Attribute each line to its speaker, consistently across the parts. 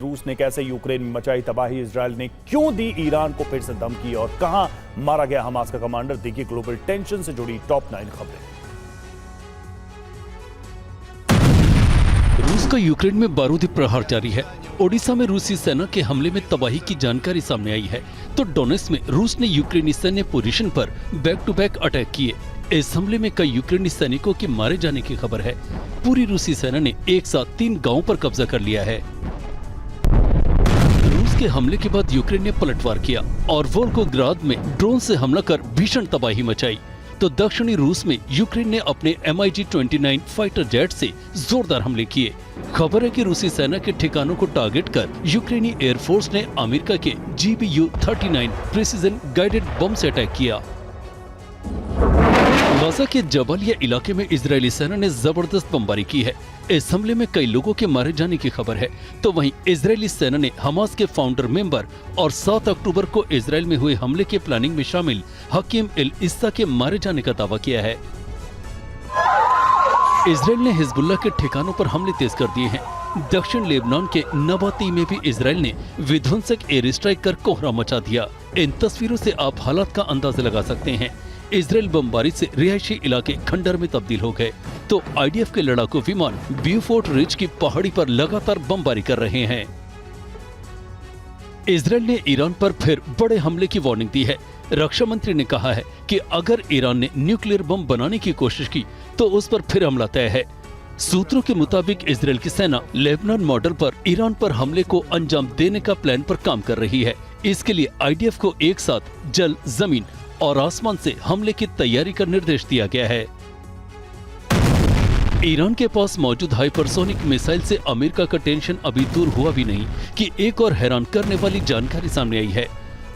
Speaker 1: रूस ने कैसे यूक्रेन में मचाई तबाही, इजराइल ने क्यों दी ईरान को फिर से धमकी और कहां मारा गया हमास का कमांडर। देखिए ग्लोबल टेंशन से जुड़ी टॉप 9 खबरें।
Speaker 2: रूस का यूक्रेन में बारूदी प्रहार जारी है। ओडिशा में रूसी सेना के हमले में तबाही की जानकारी सामने आई है, तो डोनेट्स्क में रूस ने यूक्रेनी सैन्य पोजीशन पर बैक टू बैक अटैक किए। इस हमले में कई यूक्रेनी सैनिकों के मारे जाने की खबर है। पूरी रूसी सेना ने एक साथ 3 गांवों पर कब्जा कर लिया है। रूस के हमले के बाद यूक्रेन ने पलटवार किया और वोल्गोग्राद में ड्रोन से हमला कर भीषण तबाही मचाई। तो दक्षिणी रूस में यूक्रेन ने अपने MiG-29 फाइटर जेट से जोरदार हमले किए। खबर है कि रूसी सेना के ठिकानों को टारगेट कर यूक्रेनी एयरफोर्स ने अमेरिका के GBU-39 प्रिसीजन गाइडेड बम से अटैक किया। गाजा के जबालिया इलाके में इजरायली सेना ने जबरदस्त बमबारी की है। इस हमले में कई लोगों के मारे जाने की खबर है। तो वहीं इजरायली सेना ने हमास के फाउंडर मेंबर और 7 अक्टूबर को इजरायल में हुए हमले के प्लानिंग में शामिल हकीम एल इस्सा के मारे जाने का दावा किया है। इजरायल ने हिजबुल्लाह के ठिकानों पर हमले तेज कर दिए हैं। दक्षिण लेबनान के नबाती में भी इजरायल ने विध्वंसक एयर स्ट्राइक कर कोहरा मचा दिया। इन तस्वीरों से आप हालात का अंदाजा लगा सकते हैं। इजरायल बमबारी से रिहायशी इलाके खंडर में तब्दील हो गए, तो IDF के लड़ाकू विमान ब्यूफोर्ट रिज की पहाड़ी पर लगातार बमबारी कर रहे हैं। इजरायल ने ईरान पर फिर बड़े हमले की वार्निंग दी है। रक्षा मंत्री ने कहा है कि अगर ईरान ने न्यूक्लियर बम बनाने की कोशिश की तो उस पर फिर हमला तय है। सूत्रों के मुताबिक इजरायल की सेना लेबनान मॉडल पर ईरान पर हमले को अंजाम देने का प्लान पर काम कर रही है। इसके लिए IDF को एक साथ जल, जमीन और आसमान से हमले की तैयारी का निर्देश दिया गया है। ईरान के पास मौजूद हाइपरसोनिक मिसाइल से अमेरिका का टेंशन अभी दूर हुआ भी नहीं कि एक और हैरान करने वाली जानकारी सामने आई है।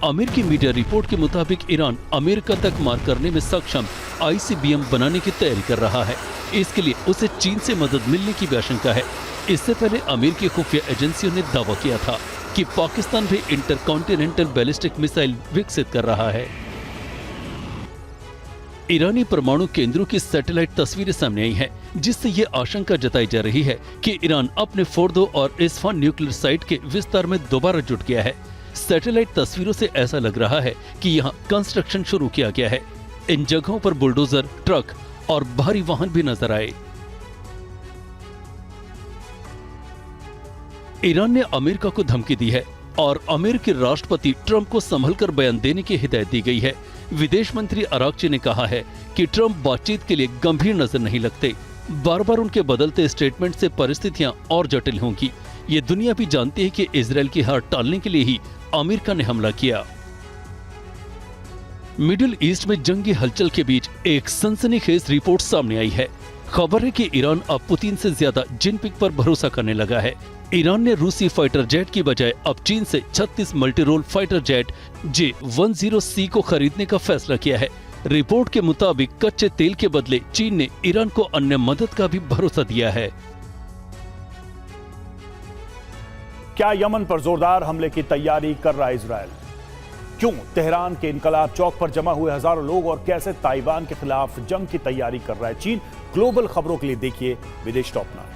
Speaker 2: अमेरिकी मीडिया रिपोर्ट के मुताबिक ईरान अमेरिका तक मार करने में सक्षम ICBM बनाने की तैयारी कर रहा है। इसके लिए उसे चीन से मदद मिलने की भी आशंका है। इससे पहले अमेरिकी खुफिया एजेंसियों ने दावा किया था कि पाकिस्तान भी इंटरकॉन्टिनेंटल बैलिस्टिक मिसाइल विकसित कर रहा है। ईरानी परमाणु केंद्रों की सैटेलाइट तस्वीरें सामने आई हैं, जिससे ये आशंका जताई जा रही है कि ईरान अपने फोर्दो और इस्फहान न्यूक्लियर साइट के विस्तार में दोबारा जुट गया है। सैटेलाइट तस्वीरों से ऐसा लग रहा है कि यहाँ कंस्ट्रक्शन शुरू किया गया है। इन जगहों पर बुलडोजर, ट्रक और भारी वाहन भी नजर आए। ईरान ने अमेरिका को धमकी दी है और अमेरिकी राष्ट्रपति ट्रंप को संभलकर बयान देने की हिदायत दी गई है। विदेश मंत्री अरागची ने कहा है कि ट्रंप बातचीत के लिए गंभीर नजर नहीं लगते। बार बार उनके बदलते स्टेटमेंट से परिस्थितियां और जटिल होंगी। ये दुनिया भी जानती है कि इजरायल की हार टालने के लिए ही अमेरिका ने हमला किया। मिडिल ईस्ट में जंगी हलचल के बीच एक सनसनीखेज रिपोर्ट सामने आई है। खबर है कि ईरान अब पुतिन से ज्यादा जिनपिंग पर भरोसा करने लगा है। ईरान ने रूसी फाइटर जेट की बजाय अब चीन से 36 मल्टीरोल फाइटर जेट J-10C को खरीदने का फैसला किया है। रिपोर्ट के मुताबिक कच्चे तेल के बदले चीन ने ईरान को अन्य मदद का भी भरोसा दिया है।
Speaker 1: क्या यमन पर जोरदार हमले की तैयारी कर रहा है इजरायल? क्यों तेहरान के इनकलाब चौक पर जमा हुए हजारों लोग और कैसे ताइवान के खिलाफ जंग की तैयारी कर रहा है चीन? ग्लोबल खबरों के लिए देखिए विदेश टॉप 9।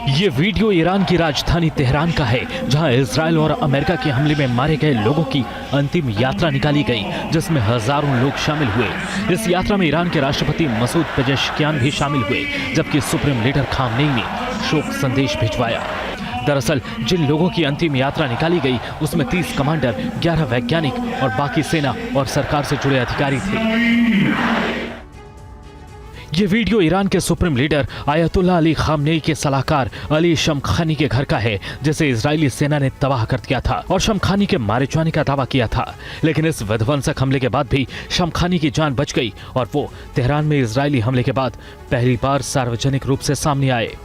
Speaker 3: ये वीडियो ईरान की राजधानी तेहरान का है, जहां इजरायल और अमेरिका के हमले में मारे गए लोगों की अंतिम यात्रा निकाली गई, जिसमें हजारों लोग शामिल हुए। इस यात्रा में ईरान के राष्ट्रपति मसूद पेजेश्कियान भी शामिल हुए, जबकि सुप्रीम लीडर खामनेई ने शोक संदेश भिजवाया। दरअसल जिन लोगों की अंतिम यात्रा निकाली गई उसमें 30 कमांडर, 11 वैज्ञानिक और बाकी सेना और सरकार से जुड़े अधिकारी थे। ये वीडियो ईरान के supreme leader Ayatollah Ali Khamenei के सलाहकार अली शमखानी के घर का है, जिसे इजरायली सेना ने तबाह कर दिया था और शमखानी के मारे जाने का दावा किया था। लेकिन इस विध्वंसक हमले के बाद भी शमखानी की जान बच गई और वो तेहरान में इजरायली हमले के बाद पहली बार सार्वजनिक रूप से सामने आए।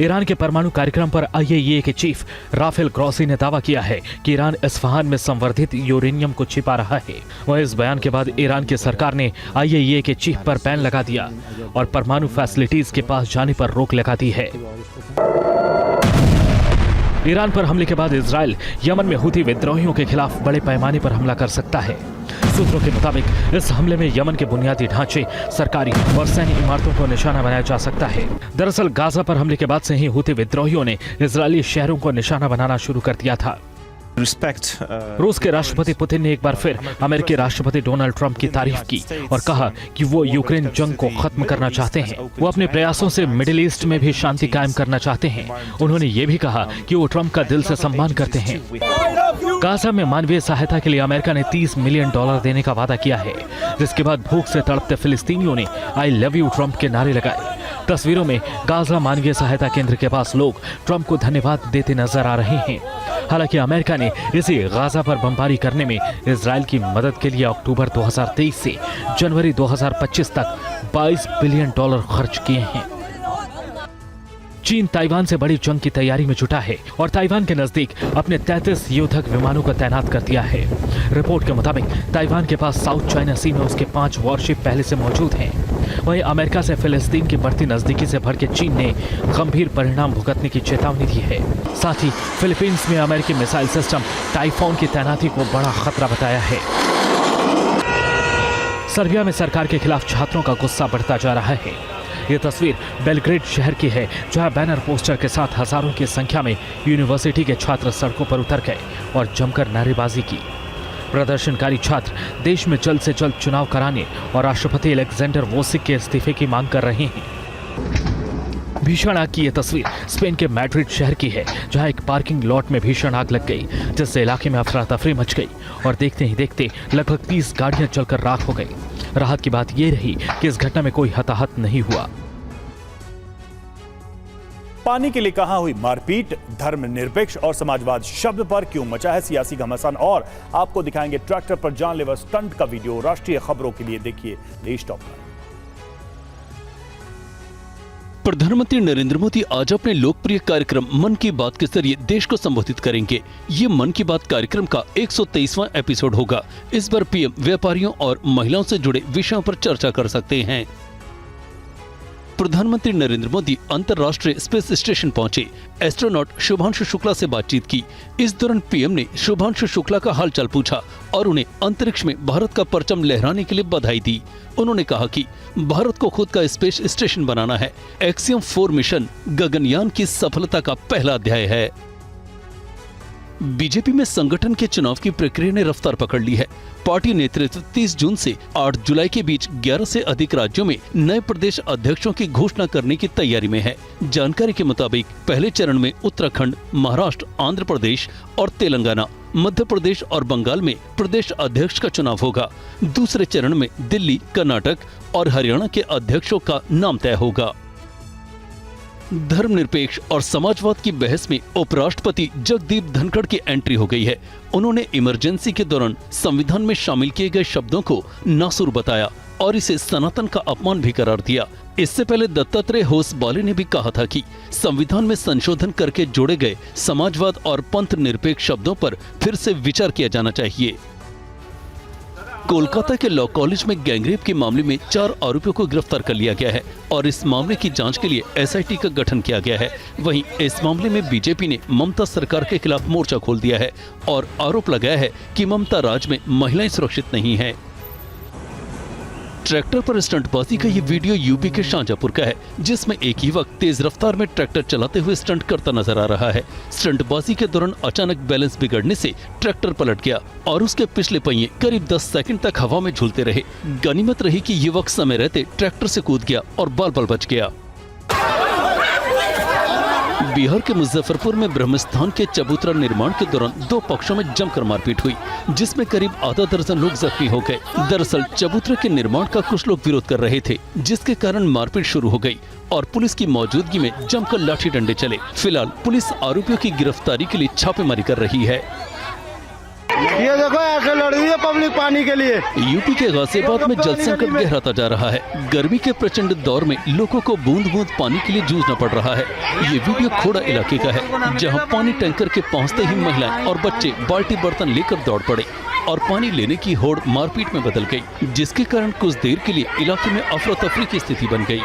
Speaker 3: ईरान के परमाणु कार्यक्रम पर IAEA के चीफ राफेल ग्रॉसी ने दावा किया है कि ईरान इस्फहान में संवर्धित यूरेनियम को छिपा रहा है। वह इस बयान के बाद ईरान की सरकार ने IAEA के चीफ पर बैन लगा दिया और परमाणु फैसिलिटीज के पास जाने पर रोक लगा दी है। ईरान पर हमले के बाद इजरायल यमन में हुती विद्रोहियों के खिलाफ बड़े पैमाने पर हमला कर सकता है। सूत्रों के मुताबिक इस हमले में यमन के बुनियादी ढांचे, सरकारी और सैन्य इमारतों को निशाना बनाया जा सकता है। दरअसल गाजा पर हमले के बाद से ही हूती विद्रोहियों ने इजरायली शहरों को निशाना बनाना शुरू कर दिया था। रूस के राष्ट्रपति पुतिन ने एक बार फिर अमेरिकी राष्ट्रपति डोनाल्ड ट्रंप की तारीफ की और कहा कि वो यूक्रेन जंग को खत्म करना चाहते हैं। वो अपने प्रयासों से मिडिल ईस्ट में भी शांति कायम करना चाहते हैं। उन्होंने ये भी कहा कि वो ट्रंप का दिल से सम्मान करते हैं। गाजा में मानवीय सहायता के लिए अमेरिका ने $30 मिलियन देने का वादा किया है, जिसके बाद भूख से तड़पते फिलिस्तीनियों ने आई लव यू ट्रंप के नारे लगाए। तस्वीरों में गाजा मानवीय सहायता केंद्र के पास लोग ट्रंप को धन्यवाद देते नजर आ रहे हैं। हालांकि अमेरिका ने इसी गाजा पर बमबारी करने में इजराइल की मदद के लिए अक्टूबर 2023 से जनवरी 2025 तक $22 बिलियन खर्च किए हैं। चीन ताइवान से बड़ी जंग की तैयारी में जुटा है और ताइवान के नजदीक अपने 33 युद्धक विमानों को तैनात कर दिया है। रिपोर्ट के मुताबिक ताइवान के पास साउथ चाइना सी में उसके 5 वॉरशिप पहले से मौजूद हैं। वहीं अमेरिका से फिलिस्तीन की बढ़ती नजदीकी से भड़के चीन ने गंभीर परिणाम भुगतने की चेतावनी दी है। साथ ही फिलीपींस में अमेरिकी मिसाइल सिस्टम टाइफॉन की तैनाती को बड़ा खतरा बताया है। सर्बिया में सरकार के खिलाफ छात्रों का गुस्सा बढ़ता जा रहा है। ये तस्वीर बेलग्रेड शहर की है, जहां बैनर पोस्टर के साथ हजारों की संख्या में यूनिवर्सिटी के छात्र सड़कों पर उतर गए और जमकर नारेबाजी की। प्रदर्शनकारी छात्र देश में जल्द से जल्द चुनाव कराने और राष्ट्रपति अलेक्जेंडर वोसिक के इस्तीफे की मांग कर रहे हैं। भीषण आग की यह तस्वीर स्पेन के मैड्रिड शहर की है, जहां एक पार्किंग लॉट में भीषण आग लग गई, जिससे इलाके में अफरा तफरी मच गई और देखते ही देखते लगभग 30 गाड़ियां जलकर राख हो गई। राहत की बात यह रही कि इस घटना में कोई हताहत नहीं हुआ।
Speaker 1: पानी के लिए कहां हुई मारपीट, धर्मनिरपेक्ष और समाजवाद शब्द पर क्यों मचा है सियासी घमासान, और आपको दिखाएंगे ट्रैक्टर पर जानलेवा स्टंट का वीडियो। राष्ट्रीय खबरों के लिए देखिए देश टॉप।
Speaker 2: प्रधानमंत्री नरेंद्र मोदी आज अपने लोकप्रिय कार्यक्रम मन की बात के जरिए देश को संबोधित करेंगे। ये मन की बात कार्यक्रम का 123वां एपिसोड होगा। इस बार पीएम व्यापारियों और महिलाओं से जुड़े विषयों पर चर्चा कर सकते हैं। प्रधानमंत्री नरेंद्र मोदी अंतर्राष्ट्रीय स्पेस स्टेशन पहुंचे, एस्ट्रोनॉट शुभांशु शुक्ला से बातचीत की। इस दौरान पीएम ने शुभांशु शुक्ला का हालचाल पूछा और उन्हें अंतरिक्ष में भारत का परचम लहराने के लिए बधाई दी। उन्होंने कहा कि भारत को खुद का स्पेस स्टेशन बनाना है। एक्सियम 4 मिशन गगनयान की सफलता का पहला अध्याय है। बीजेपी में संगठन के चुनाव की प्रक्रिया ने रफ्तार पकड़ ली है। पार्टी नेतृत्व 30 जून से 8 जुलाई के बीच 11 से अधिक राज्यों में नए प्रदेश अध्यक्षों की घोषणा करने की तैयारी में है। जानकारी के मुताबिक पहले चरण में उत्तराखंड, महाराष्ट्र, आंध्र प्रदेश और तेलंगाना, मध्य प्रदेश और बंगाल में प्रदेश अध्यक्ष का चुनाव होगा। दूसरे चरण में दिल्ली, कर्नाटक और हरियाणा के अध्यक्षों का नाम तय होगा। धर्मनिरपेक्ष और समाजवाद की बहस में उपराष्ट्रपति जगदीप धनखड़ की एंट्री हो गई है। उन्होंने इमरजेंसी के दौरान संविधान में शामिल किए गए शब्दों को नासुर बताया और इसे सनातन का अपमान भी करार दिया। इससे पहले दत्तात्रेय होसबाले ने भी कहा था कि संविधान में संशोधन करके जोड़े गए समाजवाद और पंथ निरपेक्ष शब्दों पर फिर से विचार किया जाना चाहिए। कोलकाता के लॉ कॉलेज में गैंगरेप के मामले में 4 आरोपियों को गिरफ्तार कर लिया गया है और इस मामले की जांच के लिए एसआईटी का गठन किया गया है। वहीं इस मामले में बीजेपी ने ममता सरकार के खिलाफ मोर्चा खोल दिया है और आरोप लगाया है कि ममता राज में महिलाएं सुरक्षित नहीं है। ट्रैक्टर पर स्टंटबाजी का ये वीडियो यूपी के शाहजहांपुर का है, जिसमें एक युवक तेज रफ्तार में ट्रैक्टर चलाते हुए स्टंट करता नजर आ रहा है। स्टंटबाजी के दौरान अचानक बैलेंस बिगड़ने से ट्रैक्टर पलट गया और उसके पिछले पहिए करीब 10 सेकंड तक हवा में झूलते रहे। गनीमत रही कि युवक समय रहते ट्रैक्टर से कूद गया और बाल बाल बच गया। बिहार के मुजफ्फरपुर में ब्रह्मस्थान के चबूतरा निर्माण के दौरान 2 पक्षों में जमकर मारपीट हुई, जिसमें करीब आधा दर्जन लोग जख्मी हो गए। दरअसल चबूतरे के निर्माण का कुछ लोग विरोध कर रहे थे, जिसके कारण मारपीट शुरू हो गई और पुलिस की मौजूदगी में जमकर लाठी डंडे चले। फिलहाल पुलिस आरोपियों की गिरफ्तारी के लिए छापेमारी कर रही है।
Speaker 4: ये देखो ऐसे लड़ रही है पब्लिक पानी के लिए।
Speaker 2: यूपी के गाजियाबाद में जल संकट गहराता जा रहा है। गर्मी के प्रचंड दौर में लोगों को बूंद बूंद पानी के लिए जूझना पड़ रहा है। ये वीडियो खोड़ा इलाके का है, जहां पानी टैंकर के पहुंचते ही महिलाएं और बच्चे बाल्टी बर्तन लेकर दौड़ पड़े और पानी लेने की होड़ मारपीट में बदल गई, जिसके कारण कुछ देर के लिए इलाके में अफरा तफरी की स्थिति बन गई।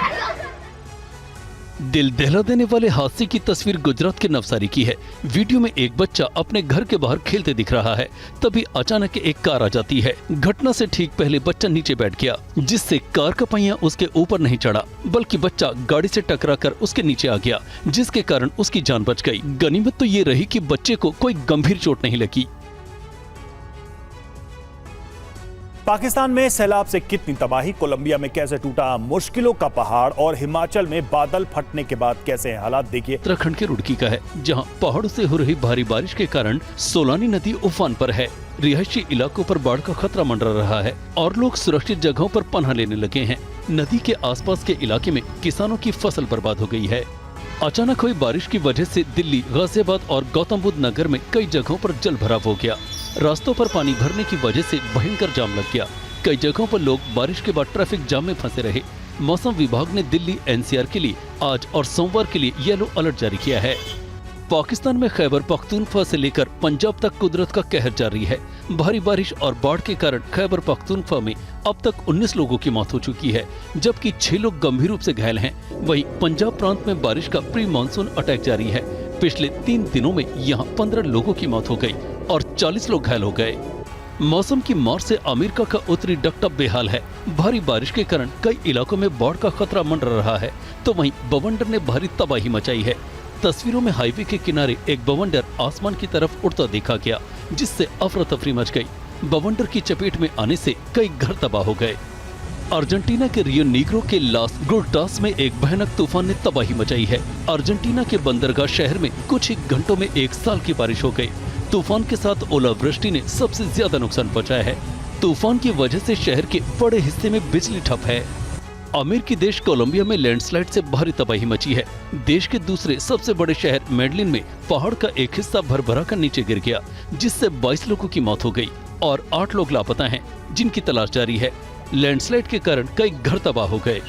Speaker 2: दिल दहला देने वाले हादसे की तस्वीर गुजरात के नवसारी की है। वीडियो में एक बच्चा अपने घर के बाहर खेलते दिख रहा है, तभी अचानक एक कार आ जाती है। घटना से ठीक पहले बच्चा नीचे बैठ गया, जिससे कार का पहिया उसके ऊपर नहीं चढ़ा, बल्कि बच्चा गाड़ी से टकराकर उसके नीचे आ गया, जिसके कारण उसकी जान बच गई। गनीमत तो ये रही कि बच्चे को कोई गंभीर चोट नहीं लगी।
Speaker 1: पाकिस्तान में सैलाब से कितनी तबाही, कोलंबिया में कैसे टूटा मुश्किलों का पहाड़ और हिमाचल में बादल फटने के बाद कैसे हैं हालात, देखिए।
Speaker 2: उत्तराखंड के रुड़की का है, जहां पहाड़ों से हो रही भारी बारिश के कारण सोलानी नदी उफान पर है। रिहायशी इलाकों पर बाढ़ का खतरा मंडरा रहा है और लोग सुरक्षित जगहों पर पनाह लेने लगे हैं। नदी के आसपास के इलाके में किसानों की फसल बर्बाद हो गई है। अचानक हुई बारिश की वजह से दिल्ली, गाजियाबाद और गौतम बुद्ध नगर में कई जगहों पर जल भराव हो गया। रास्तों पर पानी भरने की वजह से भयंकर जाम लग गया। कई जगहों पर लोग बारिश के बाद ट्रैफिक जाम में फंसे रहे। मौसम विभाग ने दिल्ली एनसीआर के लिए आज और सोमवार के लिए येलो अलर्ट जारी किया है। पाकिस्तान में खैबर पख्तूनख्वा से लेकर पंजाब तक कुदरत का कहर जारी है। भारी बारिश और बाढ़ के कारण खैबर पख्तूनख्वा में अब तक 19 लोगों की मौत हो चुकी है, जबकि 6 लोग गंभीर रूप से घायल हैं। वहीं पंजाब प्रांत में बारिश का प्री मानसून अटैक जारी है। पिछले 3 दिनों में यहाँ 15 लोगों की मौत हो गई और 40 लोग घायल हो गए। मौसम की मार से अमेरिका का उत्तरी डकटप बेहाल है। भारी बारिश के कारण कई इलाकों में बाढ़ का खतरा मंडरा रहा है, तो वहीं बवंडर ने भारी तबाही मचाई है। तस्वीरों में हाईवे के किनारे एक बवंडर आसमान की तरफ उड़ता देखा गया, जिससे अफरा तफरी मच गई। बवंडर की चपेट में आने से कई घर तबाह हो गए। अर्जेंटीना के रियो नीग्रो के लास गुल्टास में एक भयानक तूफान ने तबाही मचाई है। अर्जेंटीना के बंदरगाह शहर में कुछ ही घंटों में 1 साल की बारिश हो गई। तूफान के साथ ओलावृष्टि ने सबसे ज्यादा नुकसान पहुंचाया है। तूफान की वजह से शहर के बड़े हिस्से में बिजली ठप है। अमेरिकी देश कोलंबिया में लैंडस्लाइड से भारी तबाही मची है। देश के दूसरे सबसे बड़े शहर मेडलिन में पहाड़ का एक हिस्सा भर कर नीचे गिर गया, जिससे 22 लोगों की मौत हो गई और 8 लोग लापता हैं, जिनकी तलाश जारी है। लैंडस्लाइड के कारण कई घर तबाह हो गए।